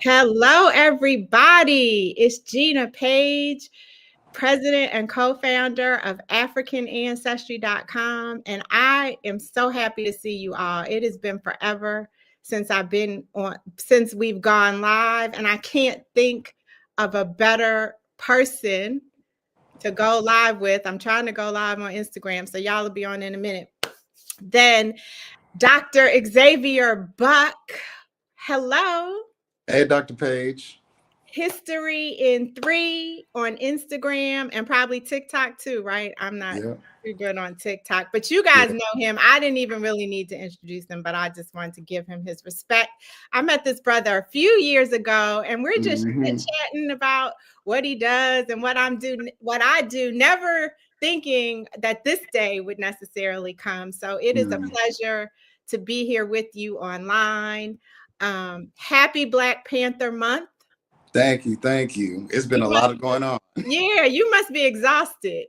Hello, everybody. It's Gina Page, president and co-founder of AfricanAncestry.com. And I am so happy to see you all. It has been forever since we've gone live, and I can't think of a better person to go live with. I'm trying to go live on Instagram, so y'all will be on in a minute. Then Dr. Xavier Buck. Hello. Hey, Dr. Page. History in 3 on Instagram and probably TikTok too, right? I'm not too good on TikTok, but you guys know him. I didn't even really need to introduce him, but I just wanted to give him his respect. I met this brother a few years ago, and we're just chatting about what he does and what I do, never thinking that this day would necessarily come. So it is a pleasure to be here with you online. Happy Black Panther month. Thank you. It's been a lot going on. Yeah, you must be exhausted.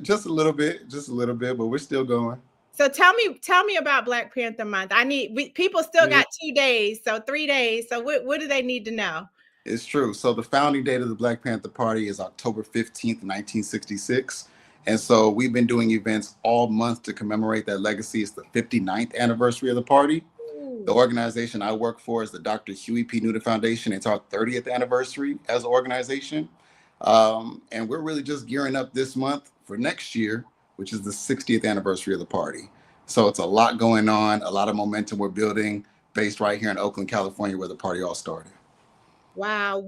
Just a little bit, but we're still going. So tell me about Black Panther month. People still got 2 days, so 3 days. So what do they need to know? It's true. So the founding date of the Black Panther Party is October 15th, 1966. And so we've been doing events all month to commemorate that legacy. It's the 59th anniversary of the party. The organization I work for is the Dr. Huey P. Newton Foundation. It's our 30th anniversary as an organization. And we're really just gearing up this month for next year, which is the 60th anniversary of the party. So it's a lot going on, a lot of momentum we're building based right here in Oakland, California, where the party all started. Wow.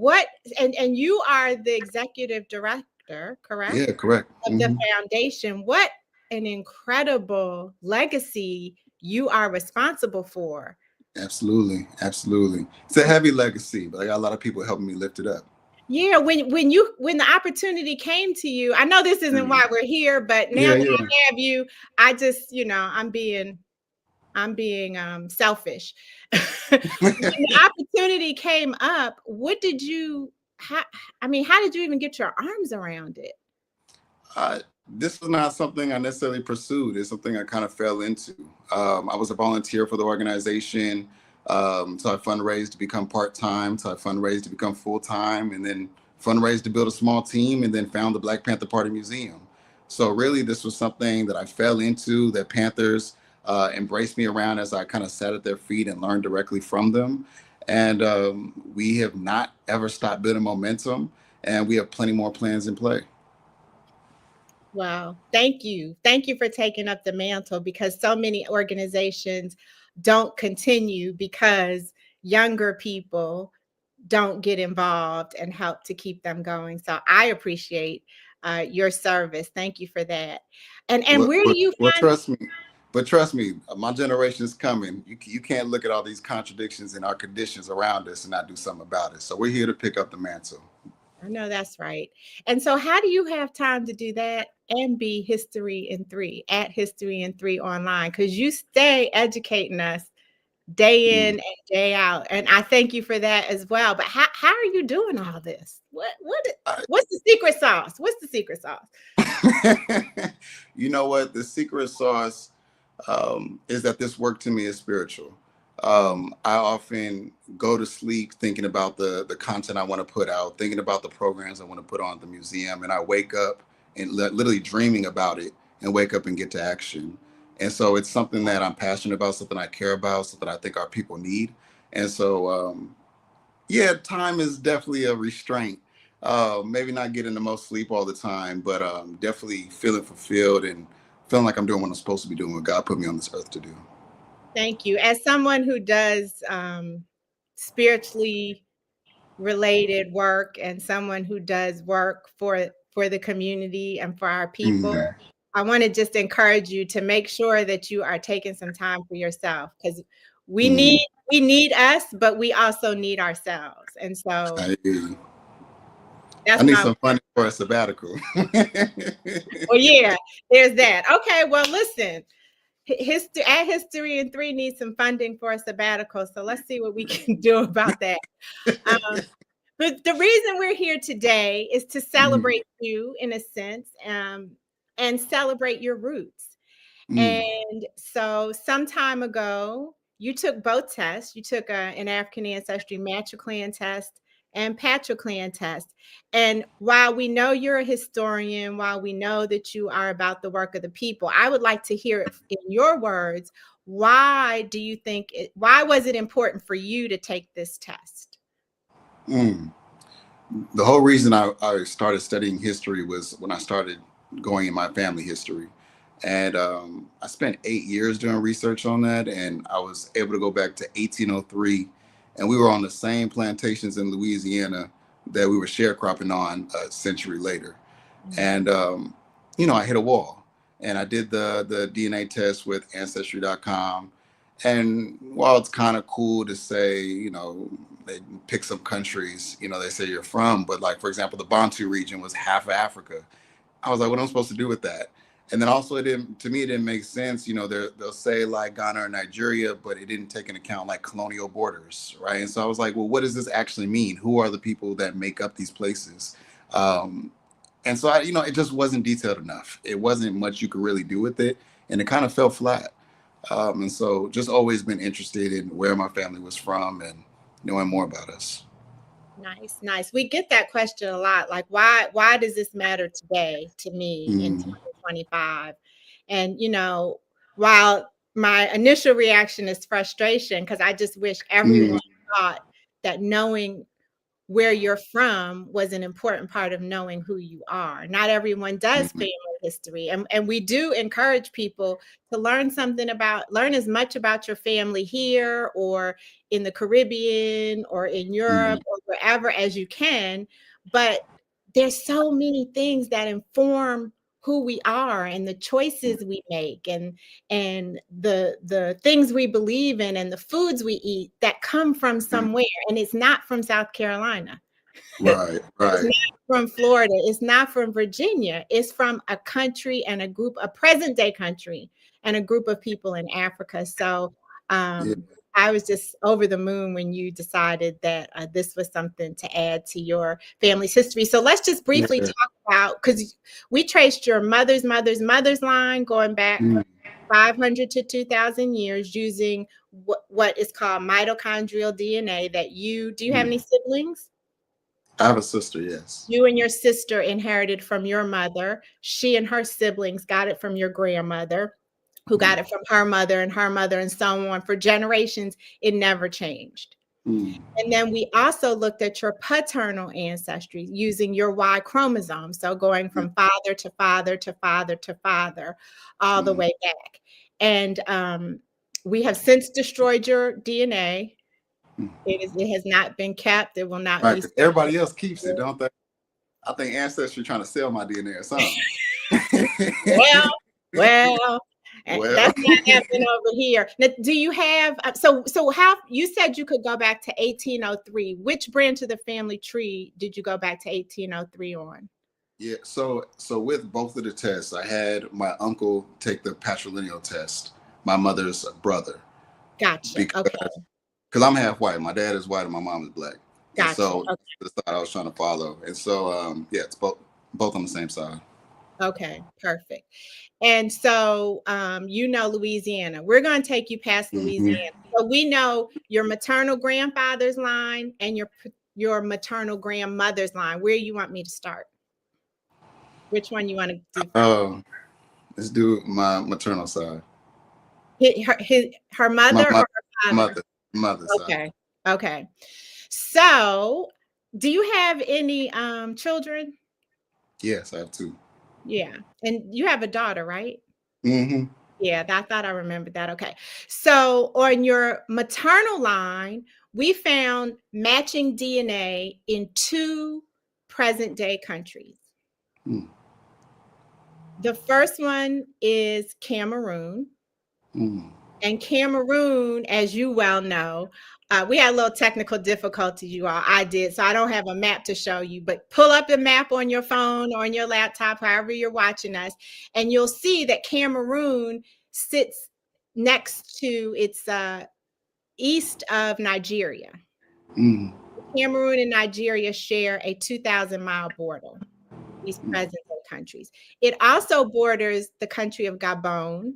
And you are the executive director, correct? Yeah, correct. Of the foundation. What an incredible legacy you are responsible for. Absolutely. It's a heavy legacy, but I got a lot of people helping me lift it up. Yeah, when the opportunity came to you, I know this isn't why we're here, but now that I have you, I just, I'm being selfish. When the opportunity came up, how did you even get your arms around it? This was not something I necessarily pursued. It's something I kind of fell into. I was a volunteer for the organization. So I fundraised to become part-time. So I fundraised to become full-time, and then fundraised to build a small team, and then found the Black Panther Party Museum. So really, this was something that I fell into, that Panthers embraced me around as I kind of sat at their feet and learned directly from them. And we have not ever stopped building momentum, and we have plenty more plans in play. Wow. Thank you. Thank you for taking up the mantle, because so many organizations don't continue because younger people don't get involved and help to keep them going. So I appreciate your service. Thank you for that. And where do you find... Trust me, my generation is coming. You can't look at all these contradictions and our conditions around us and not do something about it. So we're here to pick up the mantle. I know that's right. And so how do you have time to do that and be History in 3 at History in 3 online? Because you stay educating us day in and day out. And I thank you for that as well. But how are you doing all this? What's the secret sauce? What's the secret sauce? You know what? The secret sauce is that this work to me is spiritual. I often go to sleep thinking about the content I want to put out, thinking about the programs I want to put on at the museum, and I wake up and literally dreaming about it and wake up and get to action. And so it's something that I'm passionate about, something I care about, something I think our people need. And so, time is definitely a restraint. Maybe not getting the most sleep all the time, but definitely feeling fulfilled and feeling like I'm doing what I'm supposed to be doing, what God put me on this earth to do. Thank you. As someone who does spiritually related work and someone who does work for the community and for our people, I want to just encourage you to make sure that you are taking some time for yourself, because we need us, but we also need ourselves. And so I need some fun for a sabbatical. Well, yeah, there's that. Okay, well, listen. History in 3 needs some funding for a sabbatical, so let's see what we can do about that. But the reason we're here today is to celebrate you, in a sense, and celebrate your roots. And so some time ago, you took both tests. You took an African Ancestry matriclan test and patriclan test. And while we know you're a historian, while we know that you are about the work of the people, I would like to hear it in your words. Why do you think why was it important for you to take this test? The whole reason I started studying history was when I started going in my family history. And I spent 8 years doing research on that. And I was able to go back to 1803. And we were on the same plantations in Louisiana that we were sharecropping on a century later. And, I hit a wall. And I did the DNA test with Ancestry.com. And while it's kind of cool to say, they pick some countries, they say you're from, but like, for example, the Bantu region was half of Africa. I was like, what am I supposed to do with that? And then also it didn't make sense. They'll say like Ghana or Nigeria, but it didn't take into account like colonial borders, right? And so I was like, well, what does this actually mean? Who are the people that make up these places? And so it just wasn't detailed enough. It wasn't much you could really do with it. And it kind of fell flat. And so just always been interested in where my family was from and knowing more about us. Nice. We get that question a lot. Like, why does this matter today to me in 2025? And, while my initial reaction is frustration, because I just wish everyone thought that knowing where you're from was an important part of knowing who you are. Not everyone does family history. And we do encourage people to learn as much about your family here or in the Caribbean or in Europe or wherever as you can. But there's so many things that inform who we are and the choices we make and the things we believe in and the foods we eat that come from somewhere. And it's not from South Carolina. Right. It's not from Florida. It's not from Virginia. It's from a country and a present day country and a group of people in Africa. So I was just over the moon when you decided that this was something to add to your family's history. So let's just briefly talk about, because we traced your mother's line going back 500 to 2,000 years using what is called mitochondrial DNA. Do you have any siblings? I have a sister, yes. You and your sister inherited from your mother. She and her siblings got it from your grandmother, who got it from her mother, and so on. For generations, it never changed. And then we also looked at your paternal ancestry using your Y chromosome. So going from father to father to father to father, all the way back. And we have since destroyed your DNA. It has not been kept. It will not be. Everybody else keeps it, don't they? I think Ancestry trying to sell my DNA or something. Well, that's not happening over here. Now, do you have so how you said you could go back to 1803? Which branch of the family tree did you go back to 1803 on? Yeah, so with both of the tests, I had my uncle take the patrilineal test, my mother's brother. Gotcha. Because I'm half white. My dad is white and my mom is black. Gotcha. So the side I was trying to follow. And so it's both on the same side. Okay, perfect. And so Louisiana. We're going to take you past Louisiana. So we know your maternal grandfather's line and your maternal grandmother's line. Where you want me to start? Which one you want to do? Let's do my maternal side. Her mother or her father? Mother side. Okay. So, do you have any children? Yes, I have 2. Yeah, and you have a daughter, right? Mm-hmm. Yeah, I thought I remembered that. Okay, so on your maternal line, we found matching DNA in 2 present-day countries. The first one is Cameroon. And Cameroon, as you well know, we had a little technical difficulty, you all. I did, so I don't have a map to show you, but pull up the map on your phone or on your laptop, however you're watching us, and you'll see that Cameroon sits next to, it's east of Nigeria. Cameroon and Nigeria share a 2,000-mile border, these present-day countries. It also borders the country of Gabon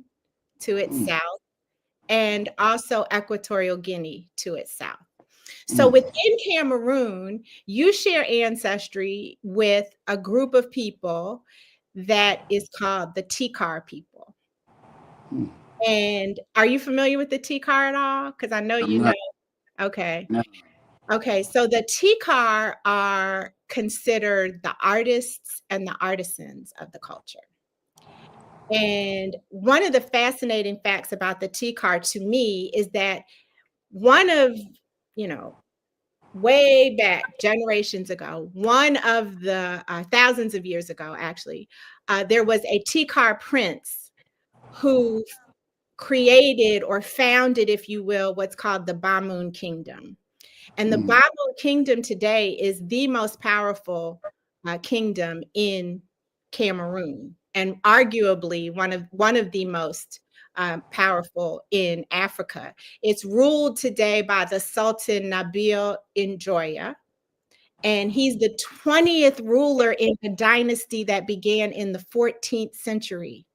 to its south, and also Equatorial Guinea to its south. So within Cameroon, you share ancestry with a group of people that is called the Tikar people. And are you familiar with the Tikar at all? Because I know you know. Okay. Okay. So the Tikar are considered the artists and the artisans of the culture. And one of the fascinating facts about the Tikar to me is that one of, way back generations ago, one of the thousands of years ago, actually, there was a Tikar prince who created or founded, if you will, what's called the Bamoun Kingdom. And the Bamoun Kingdom today is the most powerful kingdom in Cameroon, and arguably one of the most powerful in Africa. It's ruled today by the Sultan Nabil Njoya, and he's the 20th ruler in a dynasty that began in the 14th century.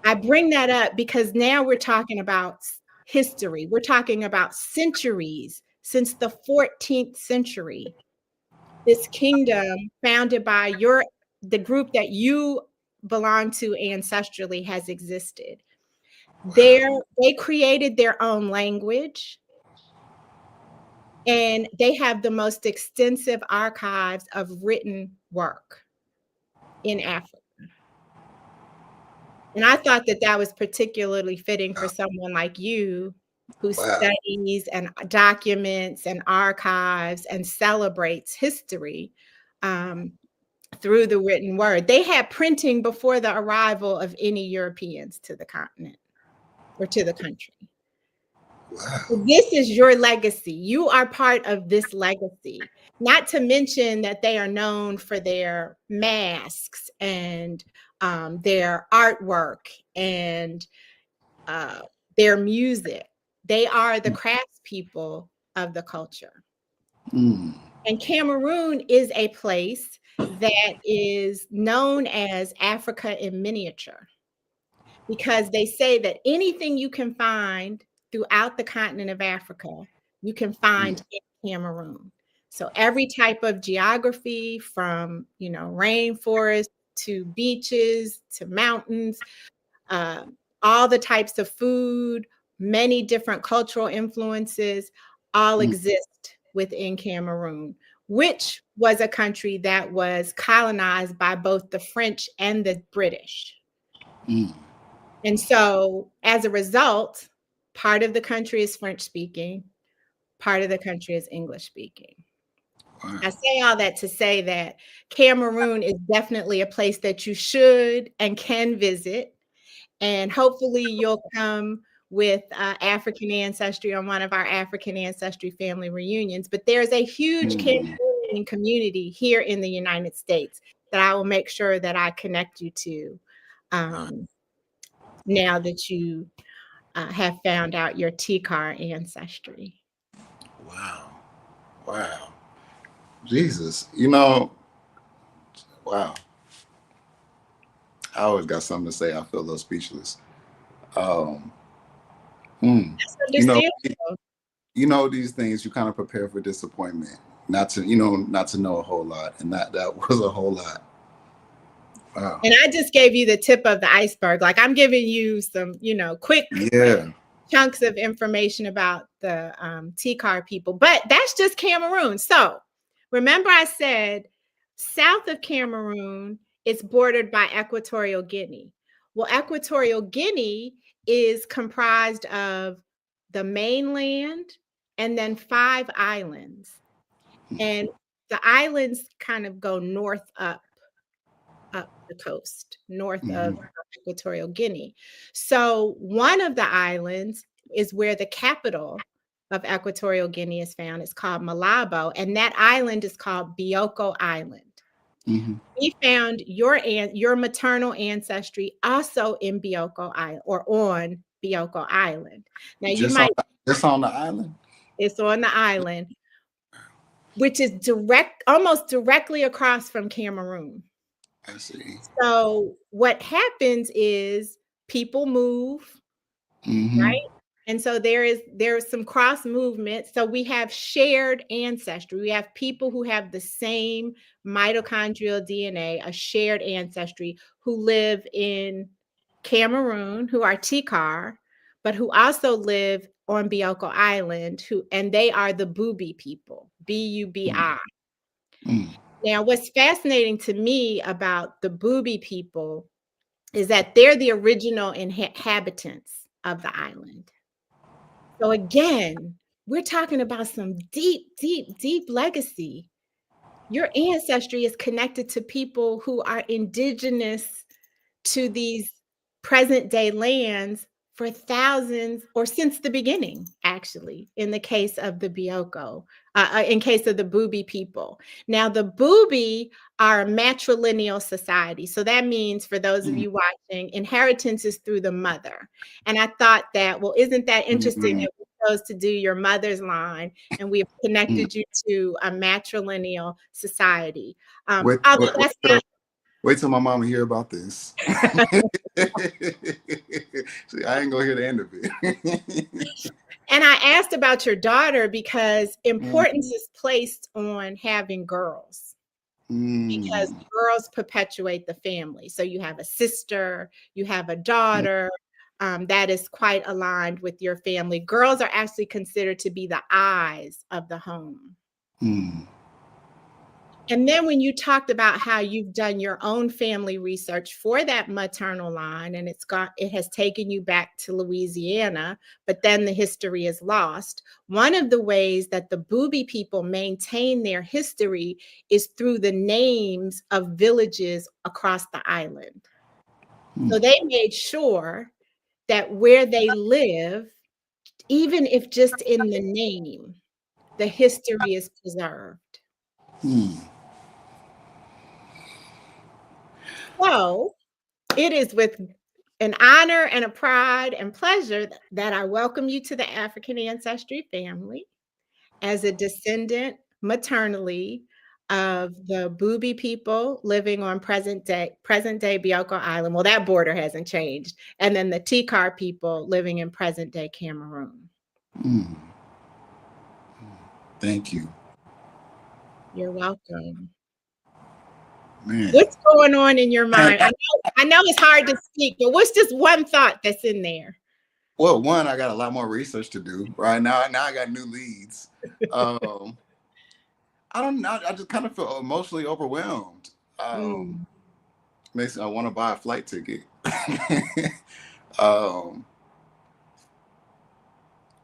I bring that up because now we're talking about history. We're talking about centuries since the 14th century. This kingdom founded by the group that you belong to ancestrally has existed. They created their own language, and they have the most extensive archives of written work in Africa. And I thought that that was particularly fitting for someone like you who studies and documents and archives and celebrates history through the written word. They had printing before the arrival of any Europeans to the continent or to the country. So this is your legacy. You are part of this legacy. Not to mention that they are known for their masks and their artwork and their music. They are the craftspeople of the culture. And Cameroon is a place that is known as Africa in miniature, because they say that anything you can find throughout the continent of Africa, you can find in Cameroon. So every type of geography, from rainforest to beaches to mountains, all the types of food, many different cultural influences, all exist within Cameroon, which was a country that was colonized by both the French and the British. And so as a result, part of the country is French speaking, part of the country is English speaking. I say all that to say that Cameroon is definitely a place that you should and can visit. And hopefully you'll come with African Ancestry on one of our African Ancestry family reunions. But there's a huge Cameroonian community here in the United States that I will make sure that I connect you to now that you have found out your Tikar ancestry. Wow. Jesus, wow. I always got something to say. I feel a little speechless. That's understandable. These things, you kind of prepare for disappointment, not to know a whole lot. And that was a whole lot. Wow. And I just gave you the tip of the iceberg. Like, I'm giving you some, quick chunks of information about the Tikar people, but that's just Cameroon. So remember I said south of Cameroon, it's bordered by Equatorial Guinea. Well, Equatorial Guinea is comprised of the mainland and then 5 islands. And the islands kind of go north up the coast, north of Equatorial Guinea. So one of the islands is where the capital of Equatorial Guinea is found. It's called Malabo, and that island is called Bioko Island. We found your maternal ancestry also in Bioko Island, or on Bioko Island. Now it's on the island. It's on the island, which is almost directly across from Cameroon. I see. So what happens is people move, right? And so there's some cross movement. So we have shared ancestry. We have people who have the same mitochondrial DNA, a shared ancestry, who live in Cameroon, who are Tikar, but who also live on Bioko Island, and they are the Bubi people, Bubi. Now, what's fascinating to me about the Bubi people is that they're the original inhabitants of the island. So again, we're talking about some deep, deep, deep legacy. Your ancestry is connected to people who are indigenous to these present day lands for thousands or since the beginning, actually, in the case of the Bioko, in case of the Bubi people. Now, the Bubi are a matrilineal society. So that means, for those of you watching, inheritance is through the mother. And I thought that, well, isn't that interesting that we chose to do your mother's line and we have connected you to a matrilineal society? Wait till my mama hear about this. See, I ain't gonna hear the end of it. And I asked about your daughter because importance is placed on having girls. Because girls perpetuate the family. So you have a sister, you have a daughter, that is quite aligned with your family. Girls are actually considered to be the eyes of the home. And then when you talked about how you've done your own family research for that maternal line, and it has taken you back to Louisiana, but then the history is lost. One of the ways that the Bubi people maintain their history is through the names of villages across the island. So they made sure that where they live, even if just in the name, the history is preserved. So it is with an honor and a pride and pleasure that I welcome you to the African Ancestry Family as a descendant maternally of the Bubi people living on present day Bioko Island. Well, that border hasn't changed. And then the Tikar people living in present day Cameroon. Thank you. You're welcome. Man. What's going on in your mind? I know it's hard to speak, but what's just one thought that's in there? Well, one, I got a lot more research to do right now. Now I got new leads. I don't know. I just kind of feel emotionally overwhelmed. Makes me, I want to buy a flight ticket.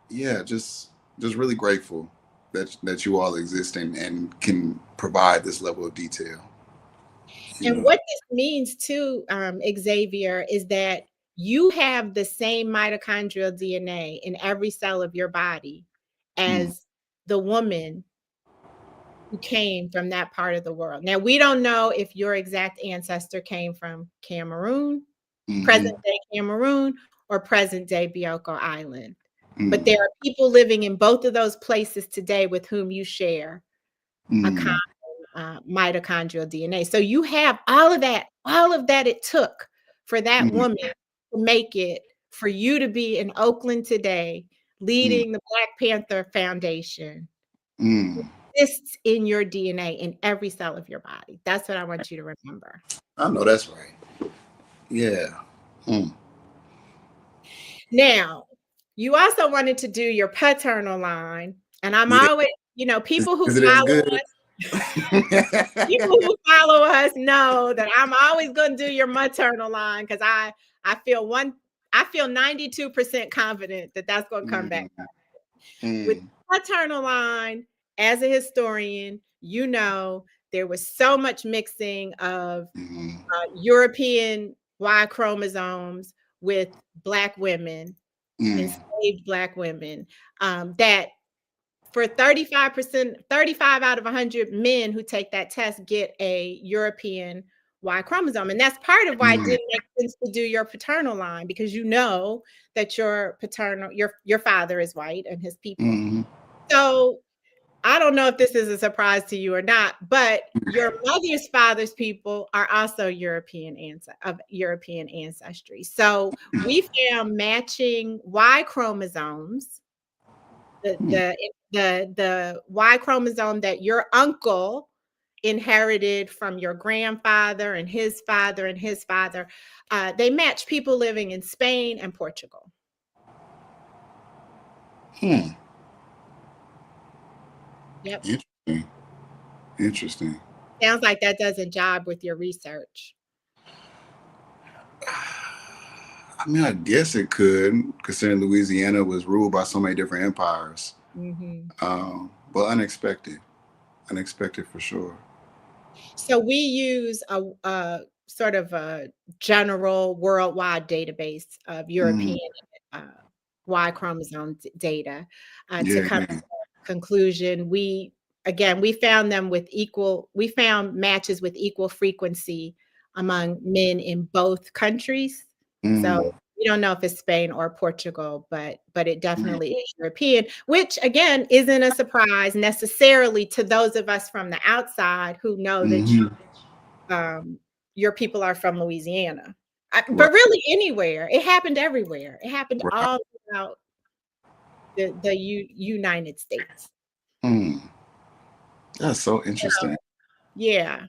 Yeah, just really grateful that you all exist and can provide this level of detail. And what this means too, Xavier, is that you have the same mitochondrial DNA in every cell of your body as the woman who came from that part of the world. Now, we don't know if your exact ancestor came from Cameroon, present day Cameroon, or present day Bioko Island. But there are people living in both of those places today with whom you share a common mitochondrial DNA. So you have all of that it took for that woman to make it, for you to be in Oakland today, leading the Black Panther Foundation. Exists in your DNA, in every cell of your body. That's what I want you to remember. I know that's right. Yeah. Now, you also wanted to do your paternal line, and I'm always, people who follow us. People who follow us know that I'm always going to do your maternal line because I feel 92% confident that that's going to come back. With paternal line, as a historian, there was so much mixing of European Y chromosomes with Black women, enslaved Black women, that for 35%, 35 out of 100 men who take that test get a European Y chromosome. And that's part of why it didn't make sense to do your paternal line, because that your father is white and his people. So I don't know if this is a surprise to you or not, but your mother's father's people are also of European ancestry. So we found matching Y chromosomes. The Y chromosome that your uncle inherited from your grandfather and his father and his father, they match people living in Spain and Portugal. Yep. Interesting. Sounds like that doesn't jibe with your research. I mean, I guess it could, considering Louisiana was ruled by so many different empires. But unexpected for sure. So we use a sort of a general worldwide database of European Y chromosome data to come to a conclusion. We found matches with equal frequency among men in both countries. So we don't know if it's Spain or Portugal, but it definitely is European, which again isn't a surprise necessarily to those of us from the outside who know that your people are from Louisiana. But really anywhere. It happened everywhere. It happened all throughout the United States. That's so interesting. Yeah.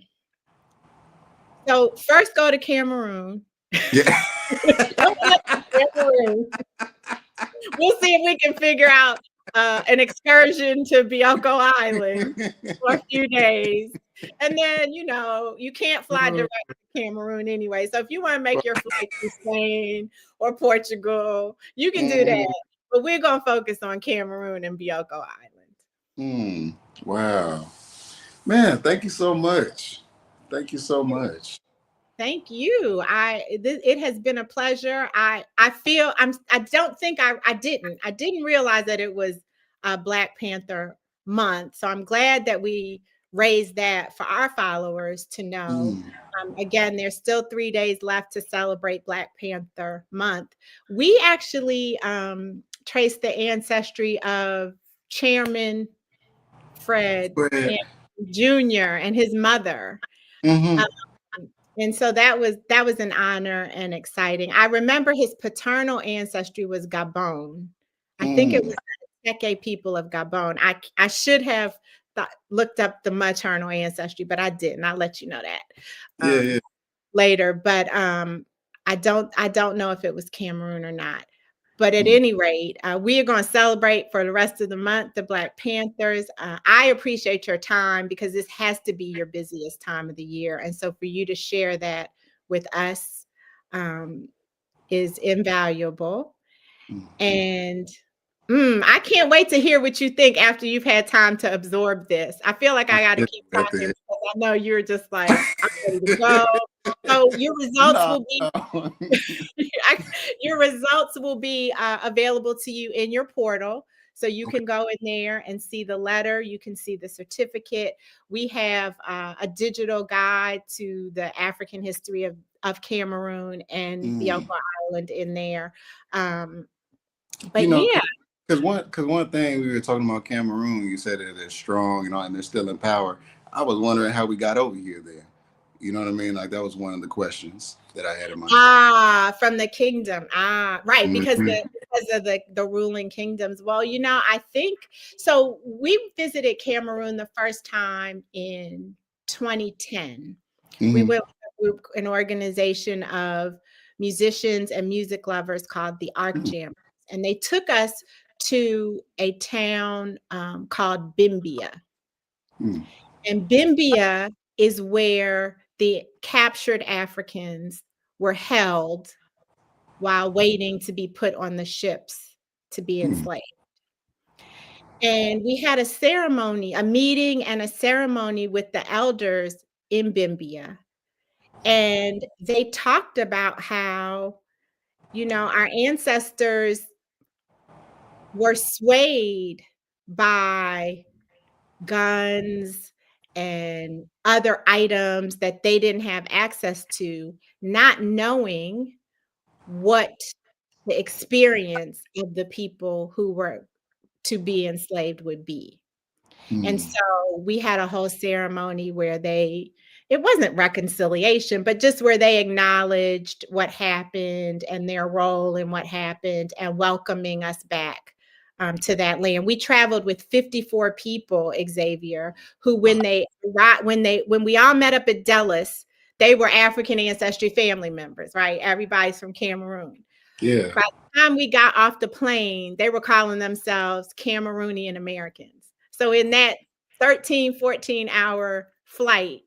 So first go to Cameroon. Yeah. We'll see if we can figure out an excursion to Bioko Island for a few days. And then, you can't fly direct to Cameroon anyway. So if you want to make your flight to Spain or Portugal, you can do that. But we're going to focus on Cameroon and Bioko Island. Wow. Man, thank you so much. Thank you so much. Thank you. It has been a pleasure. I didn't realize that it was Black Panther month. So I'm glad that we raised that for our followers to know. Again, there's still 3 days left to celebrate Black Panther month. We actually traced the ancestry of Chairman Fred Jr. and his mother. And so that was an honor and exciting. I remember his paternal ancestry was Gabon. I think it was the Teke people of Gabon. I should have looked up the maternal ancestry, but I didn't. I'll let you know that later. But I don't know if it was Cameroon or not. But at any rate, we are going to celebrate for the rest of the month the Black Panthers. I appreciate your time because this has to be your busiest time of the year. And so for you to share that with us is invaluable. And I can't wait to hear what you think after you've had time to absorb this. I feel like I got to keep talking because I know you're just like, I'm ready to go. So your results will be available to you in your portal. So you can go in there and see the letter. You can see the certificate. We have a digital guide to the African history of Cameroon and Bioko Island in there. But because one thing we were talking about Cameroon, you said that they're strong, and they're still in power. I was wondering how we got over here there. You know what I mean? Like that was one of the questions that I had in mind. From the kingdom. Right. Because of the ruling kingdoms. Well, I think so. We visited Cameroon the first time in 2010. We went with an organization of musicians and music lovers called the Arc Jammers. And they took us to a town called Bimbia. And Bimbia is where the captured Africans were held while waiting to be put on the ships to be enslaved. And we had a meeting and a ceremony with the elders in Bimbia. And they talked about how, our ancestors were swayed by guns and other items that they didn't have access to, not knowing what the experience of the people who were to be enslaved would be. And so we had a whole ceremony where it wasn't reconciliation, but just where they acknowledged what happened and their role in what happened and welcoming us back to that land. We traveled with 54 people, Xavier, who when we all met up at Dallas, they were African Ancestry family members, right? Everybody's from Cameroon. Yeah. By the time we got off the plane, they were calling themselves Cameroonian Americans. So in that 13, 14-hour flight,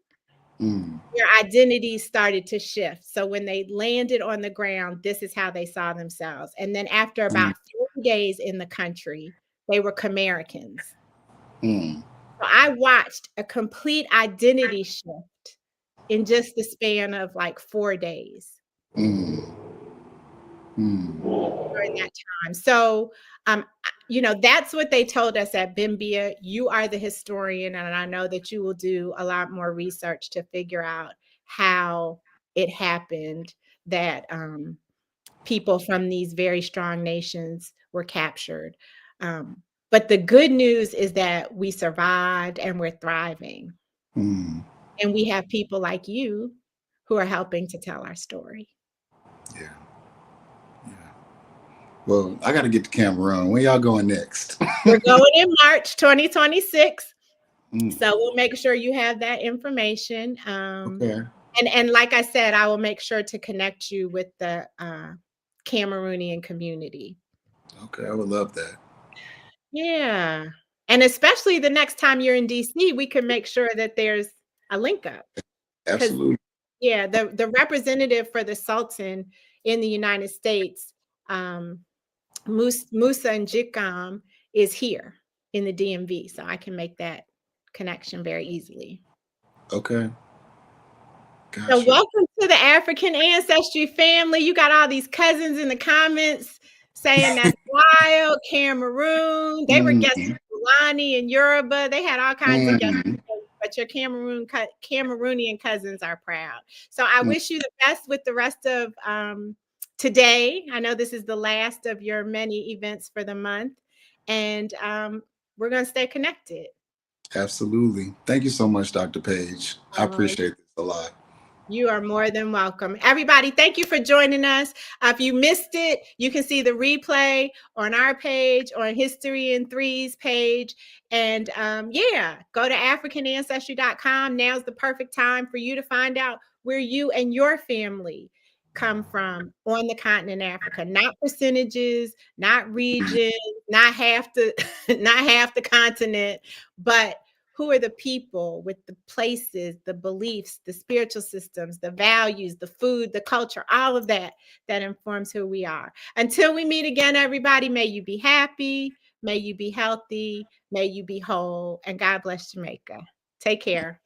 their identities started to shift. So when they landed on the ground, this is how they saw themselves. And then after about 40 days in the country, they were Camericans. So I watched a complete identity shift in just the span of like 4 days during that time. So, that's what they told us at Bimbia. You are the historian, and I know that you will do a lot more research to figure out how it happened that people from these very strong nations were captured. But the good news is that we survived and we're thriving. And we have people like you who are helping to tell our story. Yeah. Well, I got to get to Cameroon. When y'all going next? We're going in March 2026. So we'll make sure you have that information. Okay. And like I said, I will make sure to connect you with the Cameroonian community. Okay, I would love that. Yeah. And especially the next time you're in DC, we can make sure that there's a link up. Absolutely. Yeah, the representative for the Sultan in the United States, Musa Njikam, is here in the DMV, so I can make that connection very easily. Okay. Gotcha. So welcome to the African Ancestry Family. You got all these cousins in the comments saying that's wild. Cameroon, they were guessing Fulani and Yoruba. They had all kinds of guesses, but your Cameroonian cousins are proud. So I wish you the best with the rest of today. I know this is the last of your many events for the month, and we're going to stay connected. Absolutely. Thank you so much, Dr. Page. I appreciate this a lot. You are more than welcome. Everybody, thank you for joining us. If you missed it, you can see the replay on our page, on History in Three's page. And go to AfricanAncestry.com. Now's the perfect time for you to find out where you and your family come from on the continent Africa. Not percentages, not regions, not half the continent, but who are the people with the places, the beliefs, the spiritual systems, the values, the food, the culture, all of that informs who we are. Until we meet again, everybody, may you be happy, may you be healthy, may you be whole, and God bless Jamaica. Take care.